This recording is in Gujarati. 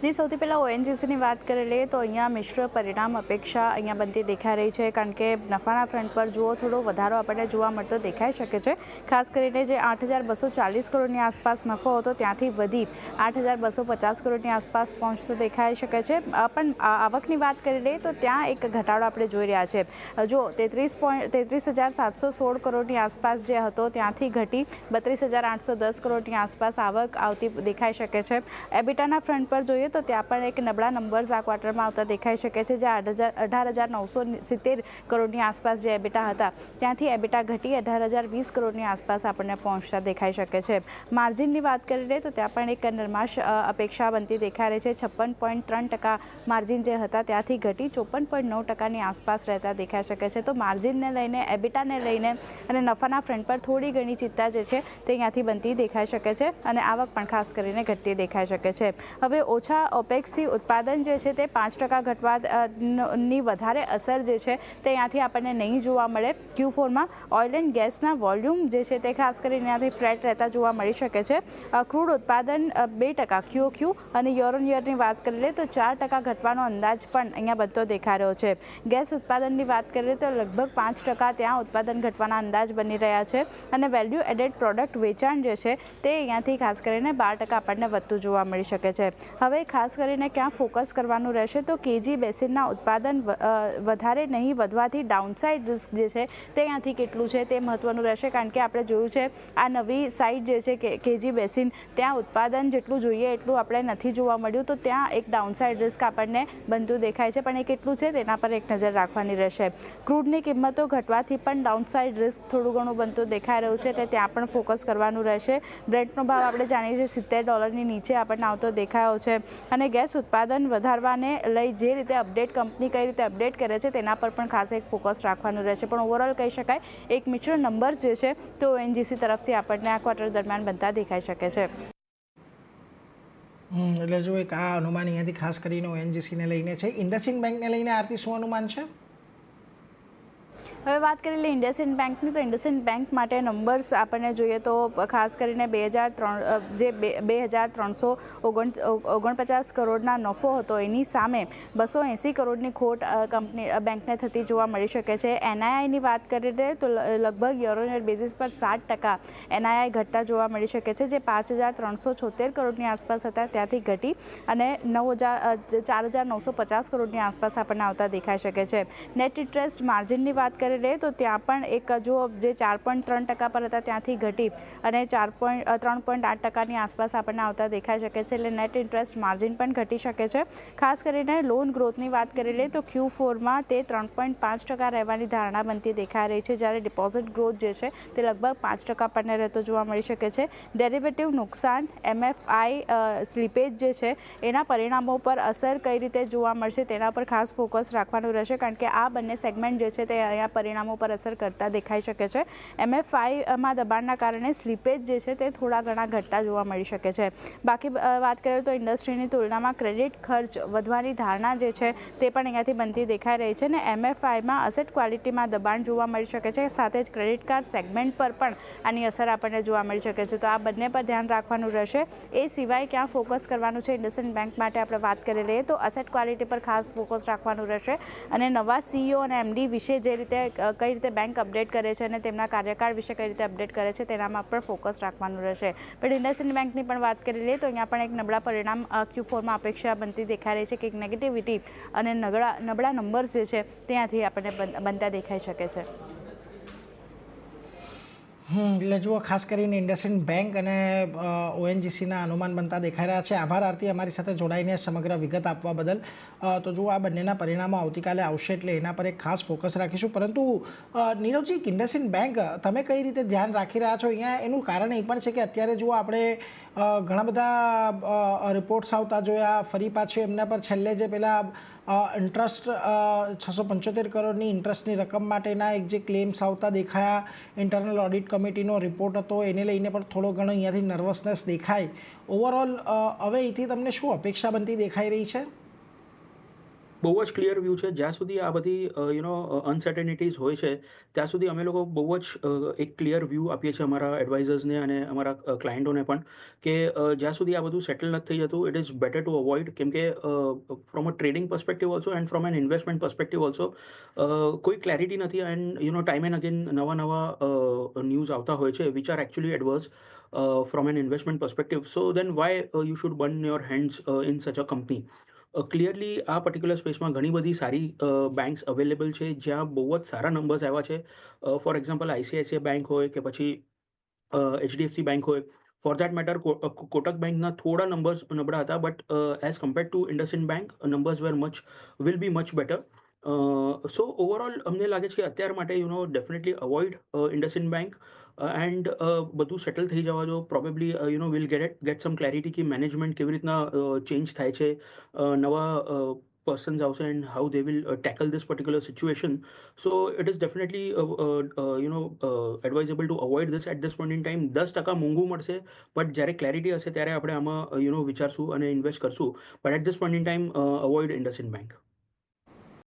जी સૌથી પહેલાં ઓએનજીસીની વાત કરી લઈએ તો અહીંયા મિશ્ર પરિણામ અપેક્ષા અહીંયા બનતી દેખાઈ રહી છે, કારણ કે નફાના ફ્રન્ટ પર જુઓ થોડો વધારો આપણને જોવા મળતો દેખાઈ શકે છે. ખાસ કરીને જે 8,240 કરોડની આસપાસ નફો હતો ત્યાંથી વધી 8,250 કરોડની આસપાસ પહોંચતો દેખાઈ શકે છે. પણ આવકની વાત કરી લઈએ તો ત્યાં એક ઘટાડો આપણે જોઈ રહ્યા છે. જો 33,716 કરોડની આસપાસ જે હતો ત્યાંથી ઘટી 32,810 કરોડની આસપાસ આવક આવતી દેખાઈ શકે છે. એબિટાના ફ્રન્ટ પર જોઈએ તો ત્યાં પણ એક નબળા નંબર્સ આ ક્વાર્ટરમાં આવતા દેખાઈ શકે છે. જે 18,970 કરોડની આસપાસ જે એબિટા હતા ત્યાંથી એબિટા ઘટી 18,020 કરોડની આસપાસ આપણને પહોંચતા દેખાઈ શકે છે. માર્જિનની વાત કરી લઈએ તો ત્યાં પણ એક નરમાશ અપેક્ષા બનતી દેખાઈ રહી છે. 56.3% માર્જિન જે હતા ત્યાંથી ઘટી 54.9%ની આસપાસ રહેતા દેખાઈ શકે છે. તો માર્જિનને લઈને, એબિટાને લઈને અને નફાના ફ્રન્ટ પર થોડી ઘણી ચિંતા જે છે તે અહીંયાથી બનતી દેખાઈ શકે છે અને આવક પણ ખાસ કરીને ઘટતી દેખાઈ શકે છે. હવે ઓછા ઓપેક્સથી ઉત્પાદન જે છે તે 5% ઘટવાની વધારે અસર જે છે તે અહીંયાથી આપણને નહીં જોવા મળે. Q4માં ઓઇલ એન્ડ ગેસના વોલ્યુમ જે છે તે ખાસ કરીને અહીંયાથી ફ્લેટ રહેતા જોવા મળી શકે છે. ક્રૂડ ઉત્પાદન 2% QOQ અને યર ઓન યરની વાત કરી લઈએ તો 4% ઘટવાનો અંદાજ પણ અહીંયા બનતો દેખાઈ રહ્યો છે. ગેસ ઉત્પાદનની વાત કરીએ તો લગભગ 5% ત્યાં ઉત્પાદન ઘટવાના અંદાજ બની રહ્યા છે અને વેલ્યુ એડેડ પ્રોડક્ટ વેચાણ જે છે તે અહીંયાથી ખાસ કરીને 12% આપણને વધતું જોવા મળી શકે છે. હવે ખાસ કરીને ક્યાં ફોકસ કરવાનું રહેશે તો કેજી બેસિનના ઉત્પાદન વધારે નહીં વધવાથી ડાઉનસાઇડ રિસ્ક જે છે તે અહીંયાથી કેટલું છે તે મહત્વનું રહેશે, કારણ કે આપણે જોયું છે આ નવી સાઇટ જે છે કેજી બેસિન ત્યાં ઉત્પાદન જેટલું જોઈએ એટલું આપણે નથી જોવા મળ્યું, તો ત્યાં એક ડાઉનસાઇડ રિસ્ક આપણને બનતું દેખાય છે. પણ એ કેટલું છે તેના પર એક નજર રાખવાની રહેશે. ક્રૂડની કિંમતો ઘટવાથી પણ ડાઉનસાઇડ રિસ્ક થોડું ઘણું બનતું દેખાઈ રહ્યું છે, તે ત્યાં પણ ફોકસ કરવાનું રહેશે. બ્રેન્ટનો ભાવ આપણે જાણીએ છીએ $70 નીચે આપણને આવતો દેખાયો છે અને ગેસ ઉત્પાદન વધારવાને લઈ જે રીતે અપડેટ કંપની કઈ રીતે અપડેટ કરે છે તેના પર પણ ખાસ એક ફોકસ રાખવાનું રહેશે. પણ ઓવરઓલ કહી શકાય એક મિશ્ર નંબર્સ જે છે તે ઓએનજીસી તરફથી આપણને આ ક્વાર્ટર દરમિયાન બનતા દેખાઈ શકે છે. એટલે જો એક આ અનુમાન અહીંયાથી ખાસ કરીને ઓએનજીસીને લઈને છે. ઇન્ડસઇન્ડ બેંકને લઈને આરતી શું અનુમાન છે? હવે વાત કરી લઈએ ઇન્ડસઇન્ડ બેંકની, તો ઇન્ડસઇન્ડ બેંક માટે નંબર્સ આપણને જોઈએ તો ખાસ કરીને 2,349 કરોડના નફો હતો એની સામે 280 કરોડની ખોટ બેંકને થતી જોવા મળી શકે છે. એનઆઈઆઈની વાત કરી દઈએ તો લગભગ યર ઓન યર બેઝિસ પર 7% એનઆઈઆઈ ઘટતા જોવા મળી શકે છે. જે 5,376 કરોડની આસપાસ હતા ત્યાંથી ઘટી અને 4,950 કરોડની આસપાસ આપણને આવતા દેખાઈ શકે છે. નેટ ઇન્ટરેસ્ટ માર્જિનની વાત કરી તો ત્યાં પણ એક જો જે 4.3% પર હતા ત્યાંથી ઘટી અને 3.8%ની આસપાસ આપણને આવતા દેખાઈ શકે છે. એટલે નેટ ઇન્ટરેસ્ટ માર્જિન પણ ઘટી શકે છે. ખાસ કરીને લોન ગ્રોથની વાત કરી લઈએ તો Q4માં તે 3.5% રહેવાની ધારણા બનતી દેખાઈ રહી છે, જ્યારે ડિપોઝિટ ગ્રોથ જે છે તે લગભગ 5% આપણને રહેતો જોવા મળી શકે છે. ડેરિવેટિવ નુકસાન, MFI સ્લીપેજ જે છે એના પરિણામો પર અસર કઈ રીતે જોવા મળશે તેના પર ખાસ ફોકસ રાખવાનું રહેશે, કારણ કે આ બંને સેગમેન્ટ જે છે તે અહીંયા પરિણામો પર અસર કરતા દેખાઈ શકે છે. MFIમાં દબાણના કારણે સ્લીપેજ જે છે તે થોડા ઘણા ઘટતા જોવા મળી શકે છે. બાકી વાત કરીએ તો ઇન્ડસ્ટ્રીની તુલનામાં ક્રેડિટ ખર્ચ વધવાની ધારણા જે છે તે પણ અહીંયાથી બનતી દેખાઈ રહી છે અને MFIમાં અસેટ ક્વોલિટીમાં દબાણ જોવા મળી શકે છે. સાથે જ ક્રેડિટ કાર્ડ સેગમેન્ટ પર પણ આની અસર આપણને જોવા મળી શકે છે. તો આ બંને પર ધ્યાન રાખવાનું રહેશે. એ સિવાય ક્યાં ફોકસ કરવાનું છે ઇન્ડસઇન્ડ બેંક માટે આપણે વાત કરી લઈએ તો અસેટ ક્વોલિટી પર ખાસ ફોકસ રાખવાનું રહેશે અને નવા CEO અને MD વિશે જે રીતે કઈ રીતે બેંક અપડેટ કરે છે અને તેમના કાર્યકાળ વિશે કઈ રીતે અપડેટ કરે છે તેનામાં પણ ફોકસ રાખવાનું રહેશે. પણ ઇન્ડસઇન્ડ બેંકની પણ વાત કરી લઈએ તો અહીંયા પણ એક નબળા પરિણામ Q4માં અપેક્ષા બનતી દેખાઈ રહી છે કે એક નેગેટિવિટી અને નબળા નંબર્સ જે છે ત્યાંથી આપણને બનતા દેખાઈ શકે છે. એટલે જુઓ ખાસ કરીને ઇન્ડસઇન્ડ બેંક અને ઓએનજીસીના અનુમાન બનતા દેખાઈ રહ્યા છે. આભાર આરતી અમારી સાથે જોડાઈને સમગ્ર વિગત આપવા બદલ. તો જુઓ આ બંનેના પરિણામો આવતીકાલે આવશે એટલે એના પર એક ખાસ ફોકસ રાખીશું. પરંતુ નીરવજી, ઇન્ડસઇન્ડ બેંક તમે કઈ રીતે ધ્યાન રાખી રહ્યા છો અહીંયા? એનું કારણ એ પણ છે કે અત્યારે જુઓ આપણે ઘણા બધા રિપોર્ટ્સ આવતા જોયા, ફરી પાછું એમના પર છેલ્લે જે પેલા ઇન્ટરેસ્ટ 675 કરોડની ઇન્ટરેસ્ટની રકમ માટેના એક જે ક્લેમ્સ આવતા દેખાયા, ઇન્ટરનલ ઓડિટ કમિટીનો રિપોર્ટ હતો એને લઈને પણ થોડો ઘણો અહીંયાથી નર્વસનેસ દેખાય. ઓવરઓલ હવે અહીંથી તમને શું અપેક્ષા બનતી દેખાઈ રહી છે? બહુ જ ક્લિયર વ્યૂ છે. જ્યાં સુધી આ બધી અનસર્ટેનિટીઝ હોય છે, ત્યાં સુધી અમે લોકો બહુ જ એક ક્લિયર વ્યૂ આપીએ છીએ અમારા એડવાઇઝર્સને અને અમારા ક્લાયન્ટોને પણ કે જ્યાં સુધી આ બધું સેટલ નથી થઈ જતું, it is better to avoid. કેમ કે from a trading perspective also and from an investment perspective also કોઈ ક્લેરિટી નથી. એન્ડ ટાઈમ એન્ડ અગેન નવા ન્યૂઝ આવતા હોય છે which are actually adverse from an investment perspective. So then why you should burn your hands in such a company? Clearly આ પર્ટિક્યુલર સ્પેસમાં ઘણી બધી સારી બેંક્સ અવેલેબલ છે જ્યાં બહુ જ સારા નંબર્સ આવ્યા છે. ફોર એક્ઝામ્પલ આઈસીઆઈસીઆઈ બેંક હોય કે પછી એચડીએફસી બેંક હોય. ફોર ધેટ મેટર કોટક બેંકના થોડા નંબર્સ નબળા હતા, but as compared to IndusInd bank numbers will be much better. So overall અમને લાગે છે કે અત્યાર માટે definitely avoid IndusInd bank and બધું સેટલ થઈ જવા દો. Probably will get some clarity કે મેનેજમેન્ટ કેવી રીતના ચેન્જ થાય છે, નવા પર્સન્સ આવશે and how they will tackle this particular situation. So it is definitely advisable to avoid this at this point in time. 10% મોંઘું મળશે, બટ જ્યારે ક્લેરિટી હશે ત્યારે આપણે આમાં વિચારશું અને ઇન્વેસ્ટ કરશું. But at this point in time avoid IndusInd bank.